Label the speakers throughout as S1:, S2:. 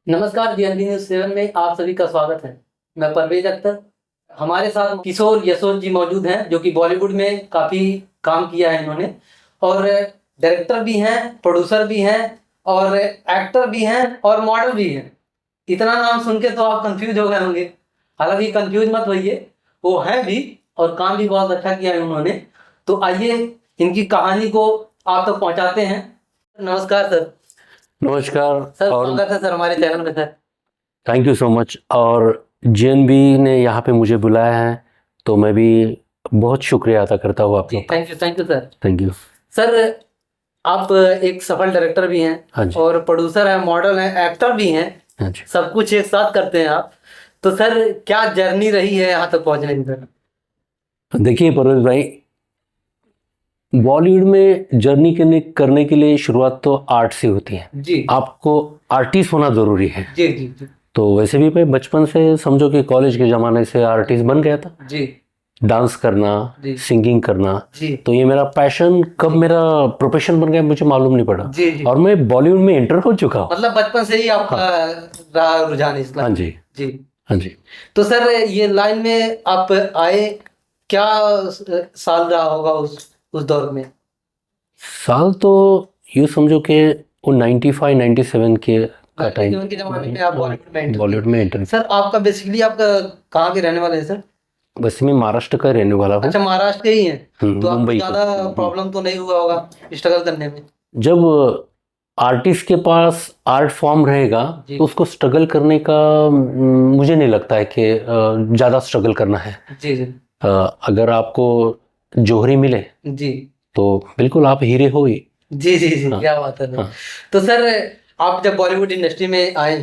S1: नमस्कार, DNB news 7 में आप सभी का स्वागत है। मैं परवेज अख्तर। हमारे साथ किशोर यशोद जी मौजूद हैं, जो कि बॉलीवुड में काफ़ी काम किया है इन्होंने, और डायरेक्टर भी हैं, प्रोड्यूसर भी हैं, और एक्टर भी हैं, और मॉडल भी हैं। इतना नाम सुन के तो आप कंफ्यूज हो गए होंगे। हालांकि कंफ्यूज मत होइए, वो हैं भी और काम भी बहुत अच्छा किया है उन्होंने। तो आइए इनकी कहानी को आप तक पहुंचाते हैं। नमस्कार सर।
S2: नमस्कार
S1: सर,
S2: और
S1: स्वागत है सर हमारे चैनल में sir.
S2: Thank you so much. और जेएनबी ने यहाँ पे मुझे बुलाया है तो मैं भी बहुत शुक्रिया अदा करता हूँ आप लोग का।
S1: Thank you sir.
S2: Thank you.
S1: Sir, आप एक सफल डायरेक्टर भी हैं,
S2: हाँ जी।
S1: और प्रोड्यूसर हैं, मॉडल हैं, एक्टर भी हैं।
S2: हाँ जी।
S1: सब कुछ एक साथ करते हैं आप। तो सर, क्या जर्नी रही है यहाँ तक पहुँचने की सर?
S2: देखिए परवेज भाई, बॉलीवुड में जर्नी करने के लिए शुरुआत तो आर्ट से होती है।
S1: जी
S2: आपको आर्टिस्ट होना ज़रूरी है।
S1: जी जी जी
S2: तो वैसे भी मैं बचपन से समझो कि कॉलेज के ज़माने से आर्टिस्ट बन गया था।
S1: जी
S2: डांस करना,
S1: जी
S2: सिंगिंग करना,
S1: जी
S2: तो ये मेरा पैशन कब मेरा प्रोफेशन बन गया मुझे मालूम नहीं पड़ा।
S1: जी जी।
S2: और मैं बॉलीवुड में एंटर हो चुका हूँ।
S1: मतलब बचपन से ही आपका रहा रुझान इस
S2: हाँ
S1: लाइन?
S2: जी।
S1: जी।
S2: हाँ जी।
S1: तो सर, ये लाइन में आप आए, क्या साल रहा होगा उस दौर में?
S2: साल तो यूँ समझो कि वो 95 97 का टाइम।
S1: 97 के जमाने में आप
S2: बॉलीवुड में एंटर।
S1: सर, आपका बेसिकली आपका कहाँ के रहने वाले हैं सर?
S2: वैसे मैं महाराष्ट्र का रहने वाला हूँ।
S1: अच्छा, महाराष्ट्र के ही हैं। तो आपको
S2: मुंबई
S1: ज़्यादा
S2: का।
S1: प्रॉब्लम तो नहीं हुआ होगा स्ट्रगल करने में?
S2: जब आर्टिस्ट के पास आर्ट फॉर्म रहेगा
S1: जी।
S2: तो उसको स्ट्रगल करने का मुझे नहीं लगता है कि ज़्यादा स्ट्रगल करना है।
S1: जी जी
S2: अगर आपको जौहरी मिले
S1: जी
S2: तो बिल्कुल आप हीरे हो ही।
S1: जी जी जी।
S2: हाँ।
S1: क्या बात है सर।
S2: हाँ।
S1: तो सर, आप जब बॉलीवुड इंडस्ट्री में आए,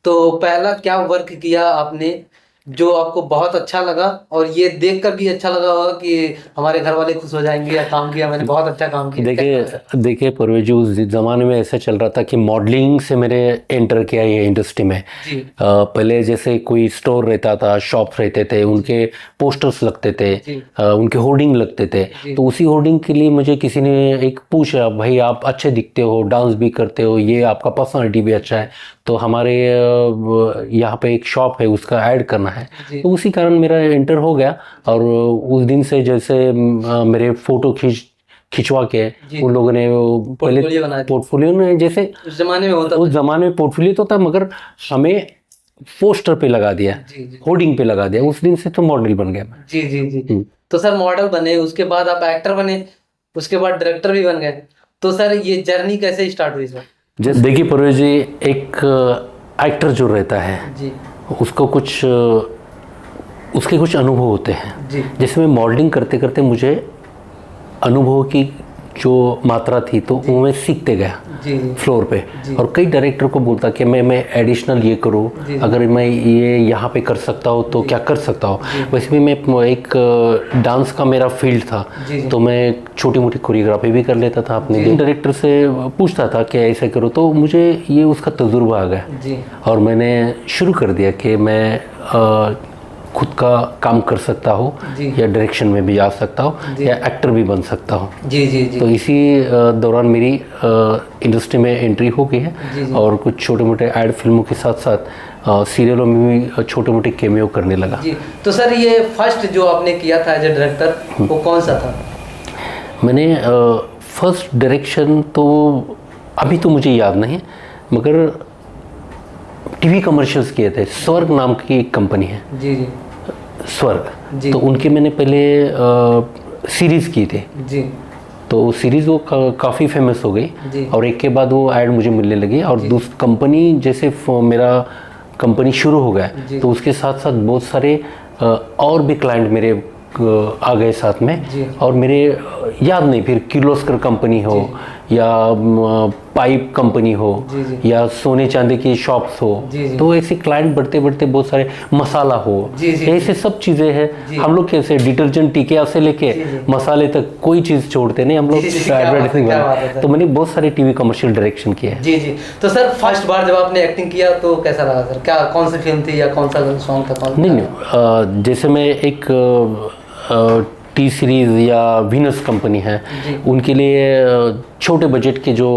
S1: तो पहला क्या वर्क किया आपने जो आपको बहुत अच्छा लगा, और ये देखकर भी अच्छा लगा होगा कि हमारे घर वाले खुश हो जाएंगे, या काम किया मैंने, बहुत अच्छा काम किया?
S2: देखिए परवेज जी, उस ज़माने में ऐसा चल रहा था कि मॉडलिंग से मैंने एंटर किया ये इंडस्ट्री में।
S1: जी
S2: पहले जैसे कोई स्टोर रहता था, शॉप रहते थे, उनके पोस्टर्स लगते थे,
S1: जी
S2: उनके होर्डिंग लगते थे।
S1: जी
S2: तो उसी होर्डिंग के लिए मुझे किसी ने एक पूछा, भाई आप अच्छे दिखते हो, डांस भी करते हो, ये आपका पर्सनालिटी भी अच्छा है, तो हमारे यहाँ पे एक शॉप है उसका ऐड करना है।
S1: जी
S2: तो उसी कारण मेरा एंटर हो गया। और उस दिन से जैसे मेरे फोटो खिंचवा के
S1: जी।
S2: उन लोगों ने पहले
S1: पोर्टफोलियो बना दिया।
S2: पोर्टफोलियो ने, जैसे
S1: उस जमाने में होता
S2: उस
S1: था।
S2: जमाने में पोर्टफोलियो तो था, मगर हमें पोस्टर पे लगा दिया,
S1: जी जी
S2: होर्डिंग पे लगा दिया। उस दिन से तो मॉडल बन गया मैं।
S1: जी जी जी। तो सर, मॉडल बने, उसके बाद आप एक्टर बने, उसके बाद डायरेक्टर भी बन गए। तो सर, ये जर्नी कैसे स्टार्ट हुई सर?
S2: जैसे देखिए परवेज जी, एक एक्टर जो रहता है
S1: जी
S2: उसको कुछ उसके कुछ अनुभव होते हैं।
S1: जी
S2: जैसे मैं मॉडलिंग करते करते मुझे अनुभव की जो मात्रा थी तो वो मैं सीखते गया
S1: जी जी
S2: फ्लोर पे।
S1: जी।
S2: और कई डायरेक्टर को बोलता कि मैं एडिशनल ये करूँ,
S1: जी।
S2: अगर मैं ये यहाँ पे कर सकता हूँ तो क्या कर सकता हूँ। वैसे भी मैं एक डांस का मेरा फील्ड था,
S1: जी।
S2: तो मैं छोटी मोटी कोरियोग्राफी भी कर लेता था अपने दिन। डायरेक्टर से पूछता था कि ऐसे करो, तो मुझे ये उसका तजुर्बा आ गया।
S1: जी
S2: और मैंने शुरू कर दिया कि मैं खुद का काम कर सकता हूँ, या डायरेक्शन में भी आ सकता हूँ, या एक्टर भी बन सकता हूँ।
S1: जी जी जी
S2: तो इसी दौरान मेरी इंडस्ट्री में एंट्री हो गई है।
S1: जी।
S2: और कुछ छोटे मोटे ऐड फिल्मों के साथ साथ सीरियलों में भी छोटे मोटे कैमियो करने लगा।
S1: जी। तो सर, ये फर्स्ट जो आपने किया था एज ए डायरेक्टर, वो कौन सा था?
S2: मैंने फर्स्ट डायरेक्शन तो अभी तो मुझे याद नहीं, मगर टीवी कमर्शियल्स किए थे। स्वर्ग नाम की एक कंपनी है,
S1: जी जी
S2: स्वर्ग,
S1: जी।
S2: तो उनके मैंने पहले सीरीज़ की थी।
S1: जी
S2: तो सीरीज़ वो काफ़ी फेमस हो गई,
S1: जी
S2: और एक के बाद वो ऐड मुझे मिलने लगी। और दूसरी कंपनी जैसे मेरा कंपनी शुरू हो गया, तो उसके साथ साथ बहुत सारे और भी क्लाइंट मेरे आ गए साथ में।
S1: जी।
S2: और मेरे याद नहीं, फिर किर्लोस्कर कंपनी हो, या पाइप कंपनी हो,
S1: जी।
S2: या सोने चांदी की शॉप्स हो,
S1: जी।
S2: तो ऐसे क्लाइंट बढ़ते बढ़ते बहुत सारे, मसाला हो,
S1: जी।
S2: ऐसे सब चीज़ें हैं। हम लोग कैसे डिटर्जेंट टिकिया से लेके मसाले तक कोई चीज़ छोड़ते नहीं हम लोग। एडवर्टाइजिंग, तो मैंने बहुत सारे टीवी कमर्शियल डायरेक्शन किए हैं।
S1: जी जी। तो सर, फर्स्ट बार जब आपने एक्टिंग किया तो कैसा लगा सर? क्या, कौन सी फिल्म थी, या कौन सा सॉन्ग था?
S2: नहीं, जैसे मैं एक टी सीरीज़ या वीनस कंपनी है, उनके लिए छोटे बजट के जो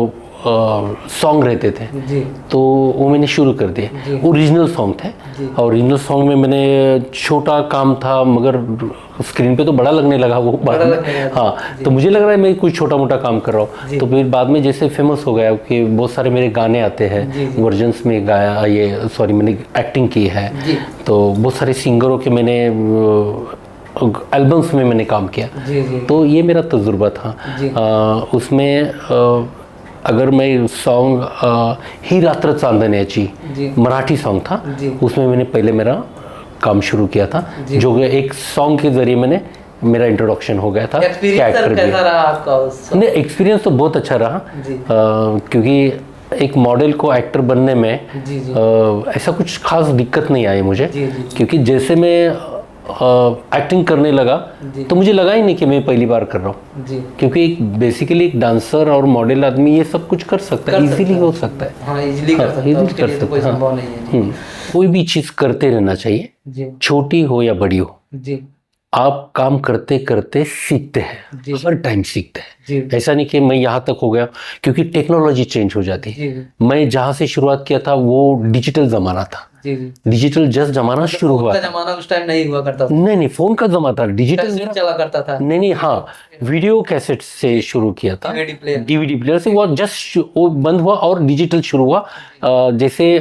S2: सॉन्ग रहते थे
S1: जी
S2: तो वो मैंने शुरू कर दिए। ओरिजिनल सॉन्ग थे और ओरिजिनल सॉन्ग में मैंने छोटा काम था मगर स्क्रीन पे तो बड़ा लगने लगा वो बाद में। हाँ, तो मुझे लग रहा है मैं कुछ छोटा मोटा काम कर रहा हूँ। तो फिर बाद में जैसे फेमस हो गया कि बहुत सारे मेरे गाने आते हैं, वर्जन्स में गाया, ये सॉरी मैंने एक्टिंग की है, तो बहुत सारे सिंगरों के मैंने एल्बम्स में मैंने काम किया। तो ये मेरा तजुर्बा था। उसमें अगर मैं सॉन्ग ही रात्र चांदण्याची मराठी सॉन्ग था, उसमें मैंने पहले मेरा काम शुरू किया था, जो एक सॉन्ग के जरिए मैंने मेरा इंट्रोडक्शन हो गया था।
S1: कैसा रहा आपका?
S2: नहीं, एक्सपीरियंस तो बहुत अच्छा रहा, क्योंकि एक मॉडल को एक्टर बनने में ऐसा कुछ खास दिक्कत नहीं आई मुझे, क्योंकि जैसे मैं एक्टिंग करने लगा तो मुझे लगा ही नहीं कि मैं पहली बार कर रहा हूँ, क्योंकि बेसिकली एक डांसर और मॉडल आदमी ये सब कुछ कर सकता है, इजीली हो सकता है।
S1: हाँ, इजीली कर सकता है, उसके लिए तो कोई संभव नहीं है।
S2: कोई भी चीज करते रहना चाहिए, छोटी हो या बड़ी हो। आप काम करते करते सीखते हैं, हर टाइम सीखते हैं। ऐसा नहीं कि मैं यहाँ तक हो गया, क्योंकि टेक्नोलॉजी चेंज हो जाती है। मैं जहाँ से शुरुआत किया था वो डिजिटल जमाना था, डिजिटल जस्ट जमाना शुरू हुआ।
S1: जमाना उस टाइम नहीं हुआ करता था।
S2: नहीं, फोन का जमाना था, डिजिटल
S1: चला करता था।
S2: नहीं, हाँ, वीडियो कैसेट से शुरू किया था, डीवीडी प्लेयर से वो जस्ट वो बंद हुआ और डिजिटल शुरू हुआ। जैसे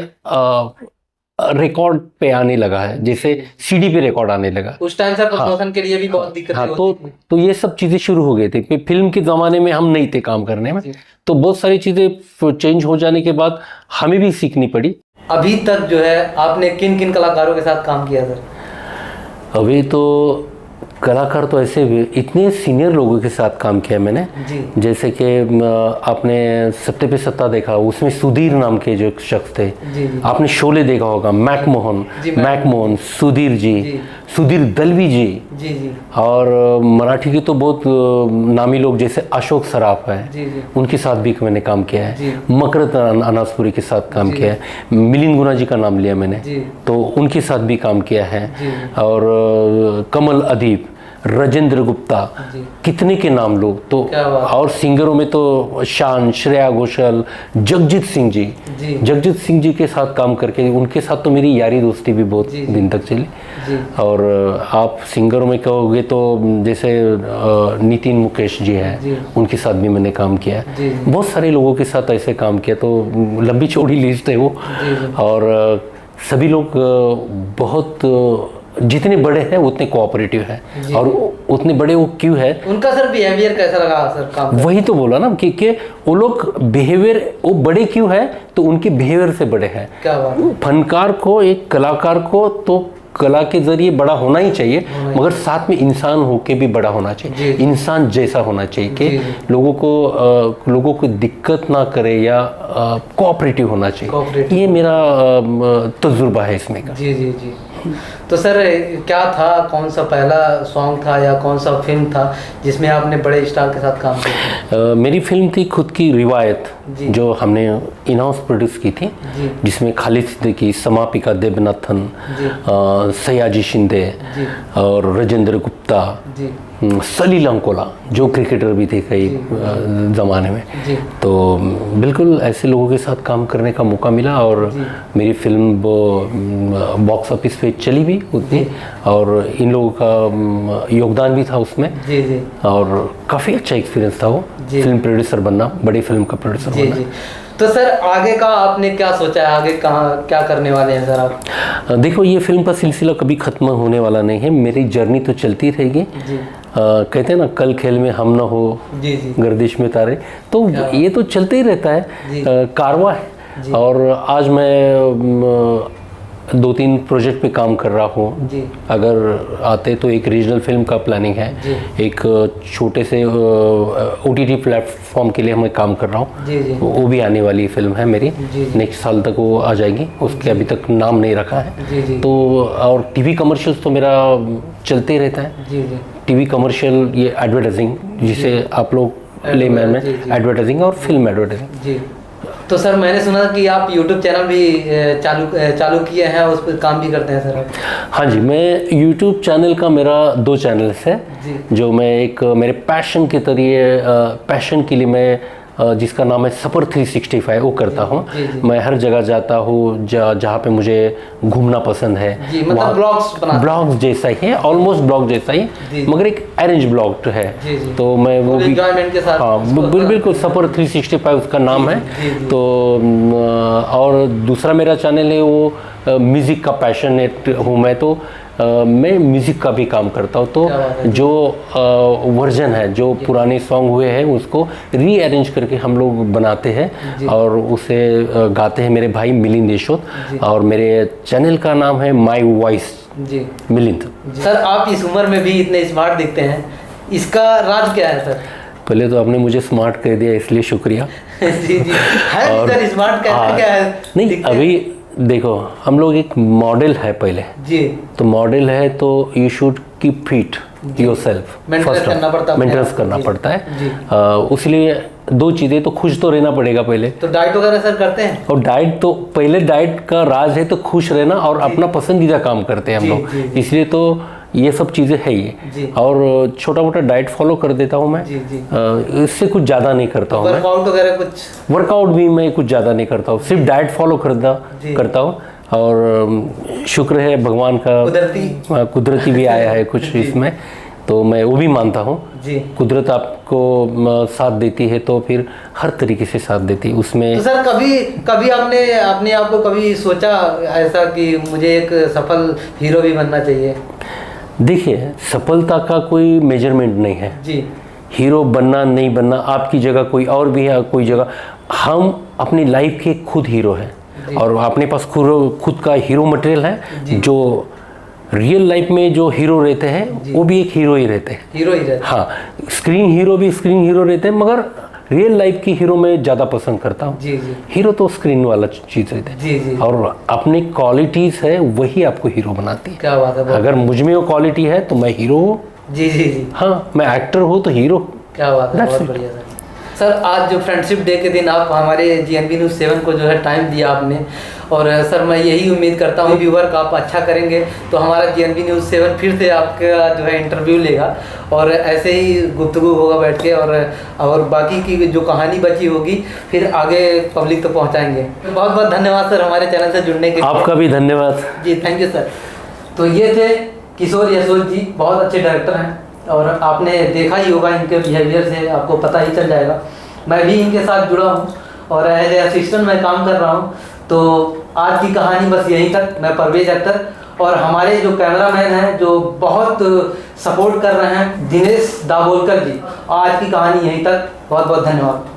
S2: रिकॉर्ड पे आने लगा है, जैसे सीडी पे रिकॉर्ड आने लगा।
S1: उस टाइम से प्रमोशन के लिए भी बहुत दिक्कत होती थी।
S2: तो ये सब चीजें शुरू हो गई थी। फिल्म के जमाने में हम नहीं थे काम करने में, तो बहुत सारी चीजें चेंज हो जाने के बाद हमें भी सीखनी पड़ी।
S1: अभी तक जो है आपने किन किन कलाकारों के साथ काम किया सर?
S2: अभी तो कलाकार तो ऐसे भी इतने सीनियर लोगों के साथ काम किया मैंने, जैसे कि आपने सत्ते पे सत्ता देखा, उसमें सुधीर नाम के जो शख्स थे। आपने शोले देखा होगा, मैकमोहन, सुधीर जी, सुधीर दलवी जी, और मराठी के तो बहुत नामी लोग जैसे अशोक सराफ है, उनके साथ भी मैंने काम किया है। मकरत अनासपुरी के साथ काम किया है। मिलिंद गुना जी का नाम लिया मैंने, तो उनके साथ भी काम किया है। और कमल अदीब, राजेंद्र गुप्ता, कितने के नाम लोग तो। और सिंगरों में तो शान, श्रेया घोषाल, जगजीत सिंह जी के साथ काम करके, उनके साथ तो मेरी यारी दोस्ती भी बहुत दिन तक चली। और आप सिंगरों में कहोगे तो जैसे नितिन मुकेश जी हैं, उनके साथ भी मैंने काम किया है। बहुत सारे लोगों के साथ ऐसे काम किया, तो लंबी चौड़ी लिस्ट है वो। और सभी लोग बहुत, जितने बड़े हैं उतने कोऑपरेटिव हैं, और उतने बड़े वो क्यों है।
S1: उनका सर बिहेवियर कैसा लगा सर काम?
S2: वही तो बोला ना कि वो लोग बिहेवियर, वो बड़े क्यों है तो उनके बिहेवियर से बड़े हैं।
S1: क्या बात?
S2: फनकार को, एक कलाकार को तो कला के जरिए बड़ा होना ही चाहिए, मगर साथ में इंसान होके भी बड़ा होना चाहिए, इंसान जैसा होना चाहिए कि लोगों को दिक्कत ना करे या कोऑपरेटिव होना चाहिए। ये मेरा तजुर्बा है इसमें का।
S1: जी। तो सर क्या था, कौन सा पहला सॉन्ग था या कौन सा फिल्म था जिसमें आपने बड़े स्टार के साथ काम किया?
S2: मेरी फिल्म थी खुद की रिवायत, जो हमने इन हाउस प्रोड्यूस की थी, जिसमें खालिद सिद्दीकी, समापिका देवनाथन, सयाजी शिंदे और राजेंद्र गुप्ता, सलील अंकोला जो क्रिकेटर भी थे कई ज़माने में। तो बिल्कुल ऐसे लोगों के साथ काम करने का मौका मिला, और मेरी फिल्म बॉक्स ऑफिस पे चली भी उतनी, और इन लोगों का योगदान भी था उसमें। और काफ़ी अच्छा एक्सपीरियंस था वो, फिल्म प्रोड्यूसर बनना, बड़ी फिल्म का प्रोड्यूसर बनना।
S1: तो सर आगे का आपने क्या सोचा है, आगे कहाँ क्या करने वाले हैं सर आप?
S2: देखो, ये फिल्म का सिलसिला कभी ख़त्म होने वाला नहीं है, मेरी जर्नी तो चलती रहेगी। कहते हैं ना, कल खेल में हम ना हो, गर्दिश में तारे, तो ये तो चलते ही रहता है, कारवां है। और आज मैं 2-3 प्रोजेक्ट पे काम कर रहा हूँ। अगर आते तो एक रीजनल फिल्म का प्लानिंग है, एक छोटे से OTT प्लेटफॉर्म के लिए मैं काम कर रहा हूँ, वो भी आने वाली फिल्म है मेरी, नेक्स्ट साल तक वो आ जाएगी, उसके अभी तक नाम नहीं रखा है। तो और टीवी कमर्शियल्स तो मेरा चलते ही रहता है। टीवी कमर्शियल, ये एडवर्टाइजिंग, जिसे आप लोग लेमैन में एडवर्टाइजिंग और फिल्म एडवर्टाइजिंग।
S1: तो सर मैंने सुना कि आप YouTube चैनल भी चालू किए हैं, उस पर काम भी करते हैं सर आप?
S2: हाँ जी, मैं YouTube चैनल का, मेरा 2 चैनल्स है, जो मैं एक मेरे पैशन के लिए मैं जिसका नाम है सफर 365, वो करता हूँ। मैं हर जगह जाता हूँ जहाँ पे मुझे घूमना पसंद है।
S1: मतलब
S2: ब्लॉग्स जैसा ही है, ऑलमोस्ट ब्लॉग जैसा ही, मगर एक अरेंज ब्लॉग है। तो मैं वो भी
S1: के साथ,
S2: हाँ बिल्कुल सफर 365 उसका नाम है। तो और दूसरा मेरा चैनल है वो म्यूज़िक का पैशनेट हूँ मैं, तो मैं म्यूज़िक का भी काम करता हूँ। तो जो वर्जन है, जो पुराने सॉन्ग हुए हैं उसको रीअरेंज करके हम लोग बनाते हैं और उसे गाते हैं मेरे भाई मिलिंद यशोद, और मेरे चैनल का नाम है माय वॉइस मिलिंद।
S1: सर आप इस उम्र में भी इतने स्मार्ट दिखते हैं, इसका राज क्या है सर?
S2: पहले तो आपने मुझे स्मार्ट कर दिया, इसलिए शुक्रिया।
S1: जी है और सर स्मार्ट क्या है?
S2: नहीं अभी देखो, हम लोग एक मॉडल है पहले
S1: जी,
S2: तो मॉडल है तो you should keep fit yourself, maintenance करना पड़ता है। इसलिए दो चीज़ें, तो खुश तो रहना पड़ेगा पहले।
S1: तो डाइट वगैरह सर करते हैं?
S2: और डाइट तो पहले, डाइट का राज है तो खुश रहना और अपना पसंदीदा काम करते हैं हम लोग, इसलिए तो ये सब चीज़ें है ये। और छोटा मोटा डाइट फॉलो कर देता हूँ मैं, इससे कुछ ज़्यादा नहीं करता हूँ।
S1: वर्कआउट वगैरह कुछ?
S2: वर्कआउट भी मैं कुछ ज़्यादा नहीं करता हूँ, सिर्फ डाइट फॉलो करता हूँ। और शुक्र है भगवान का, कुदरती भी आया है कुछ इसमें, तो मैं वो भी मानता हूँ। कुदरत आपको साथ देती है तो फिर हर तरीके से साथ देती है उसमें।
S1: तो सर कभी आपने अपने आप को कभी सोचा ऐसा कि मुझे एक सफल हीरो भी बनना चाहिए?
S2: देखिए, सफलता का कोई मेजरमेंट नहीं है
S1: जी।
S2: हीरो बनना नहीं बनना, आपकी जगह कोई और भी है, कोई जगह। हम अपनी लाइफ के खुद हीरो हैं और अपने पास खुद का हीरो मटेरियल है। जो रियल लाइफ में जो हीरो रहते हैं वो भी एक हीरो ही रहते हैं। हाँ, स्क्रीन हीरो भी स्क्रीन हीरो रहते हैं, मगर रियल लाइफ की हीरो में ज़्यादा पसंद करता हूँ। हीरो तो स्क्रीन वाला चीज़ रहता है और अपनी क्वालिटीज़ है वही आपको हीरो बनाती है।
S1: क्या बात है।
S2: अगर मुझ में वो क्वालिटी है तो मैं हीरो हूँ।
S1: जी।
S2: हाँ, मैं एक्टर हूँ तो हीरो।
S1: क्या बात है, बहुत बढ़िया सर। सर आज जो फ्रेंडशिप डे के दिन आप हमारे GNB News 7 को जो है टाइम दिया आपने, और सर मैं यही उम्मीद करता हूँ व्यूवर का आप अच्छा करेंगे तो हमारा GNB News 7 फिर से आपका जो है इंटरव्यू लेगा और ऐसे ही गुफ्तगू होगा बैठ के, और बाकी की जो कहानी बची होगी फिर आगे पब्लिक तक पहुँचाएंगे। बहुत बहुत धन्यवाद सर हमारे चैनल से जुड़ने के लिए।
S2: आपका भी धन्यवाद
S1: जी, थैंक यू सर। तो ये थे किशोर यशोद जी, बहुत अच्छे डायरेक्टर हैं और आपने देखा ही होगा इनके बिहेवियर से आपको पता ही चल जाएगा। मैं भी इनके साथ जुड़ा हूँ और एज ए असिस्टेंट मैं काम कर रहा हूँ। तो आज की कहानी बस यहीं तक। मैं परवेज अख्तर और हमारे जो कैमरामैन हैं जो बहुत सपोर्ट कर रहे हैं, दिनेश दाभोलकर जी। आज की कहानी यहीं तक। बहुत बहुत धन्यवाद।